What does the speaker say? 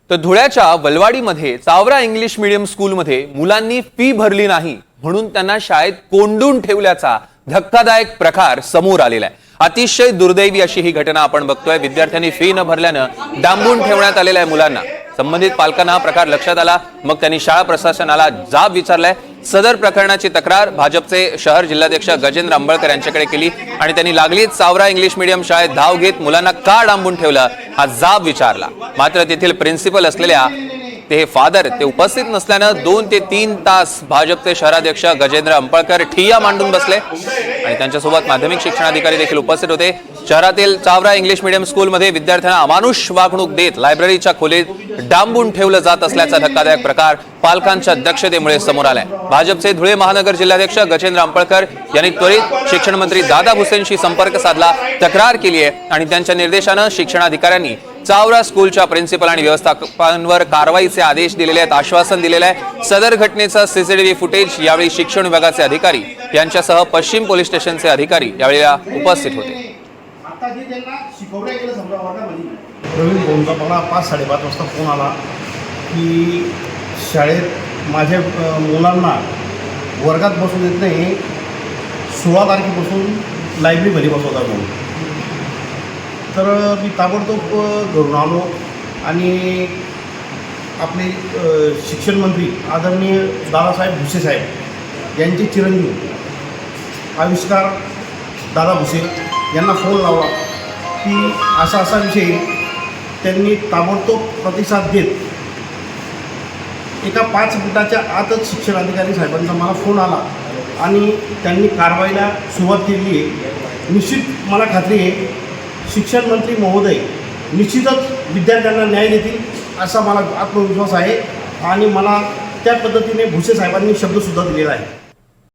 तर धुळ्याच्या वलवाडीमध्ये Chawra English medium स्कूलमध्ये मुलांनी फी भरली नाही म्हणून त्यांना शाळेत कोंडून ठेवल्याचा धक्कादायक प्रकार समोर आलेला आहे। अतिशय दुर्दैवी अशी ही घटना आपण बघतोय। विद्यार्थ्यांनी फी न भरल्यानं डांबून ठेवण्यात आलेल्या आहे मुलांना। संबंधित पालकांना हा प्रकार लक्षात आला, मग त्यांनी शाळा प्रशासनाला जाब विचारलाय। सदर प्रकरणाची तक्रार भाजपचे शहर जिल्हाध्यक्ष गजेंद्र अंबळकर यांच्याकडे केली आणि त्यांनी लागलीच चावरा इंग्लिश मीडियम शाळेत धाव घेत मुलांना का डांबून ठेवलं हा जाब विचारला। मात्र तेथील प्रिन्सिपल असलेल्या ते फादर ते उपस्थित नसल्यानं 2 ते 3 तास भाजपचे शहराध्यक्ष गजेंद्र अंबळकर ठिय्या मांडून बसले आणि त्यांच्यासोबत माध्यमिक शिक्षणाधिकारी देखील उपस्थित होते। शहरातील चावरा इंग्लिश मीडियम स्कूलमध्ये विद्यार्थ्यांना अमानुष वागणूक देत लायब्ररीच्या खोलीत डांबून ठेवलं जात असल्याचा धक्कादायक प्रकार पालकांच्या दक्षतेमुळे समोर आलाय। भाजपचे धुळे महानगर जिल्हाध्यक्ष गजेंद्र अंबळकर यांनी त्वरित शिक्षण मंत्री दादा भुसेंशी संपर्क साधला, तक्रार केली आहे आणि त्यांच्या निर्देशानं शिक्षणाधिकाऱ्यांनी चावरा स्कूलच्या प्रिन्सिपल आणि व्यवस्थापकांवर कारवाईचे आदेश दिलेले आहेत, आश्वासन दिलेले आहे। सदर घटनेचा सीसीटीव्ही फुटेज यावेळी शिक्षण विभागाचे अधिकारी यांच्यासह पश्चिम पोलीस स्टेशनचे अधिकारी यावेळी उपस्थित होते। प्रवीण भाऊंचा मला 5-5:30 वाजता फोन आला की शाळेत माझ्या मुलांना वर्गात बसू देत नाही, 16 तारखेपासून लायब्ररीमध्ये बसवतात म्हणून। तर मी ताबडतोब घरून आलो आणि आपले शिक्षण मंत्री आदरणीय दादासाहेब भुसे साहेब यांचे चिरंजीव आविष्कार दादा भुसे यांना फोन लावला की असा विषय। त्यांनी ताबडतोब प्रतिसाद देत एका 5 मिनिटाच्या आतच शिक्षणाधिकारी साहेबांचा मला फोन आला आणि त्यांनी कारवाईला सुरुवात केली आहे। निश्चित मला खात्री आहे शिक्षण मंत्री महोदय निश्चितच विद्यार्थ्यांना न्याय देतील असा मला आत्मविश्वास आहे आणि मला त्या पद्धतीने भुसे साहेबांनी शब्दसुद्धा दिलेला आहे।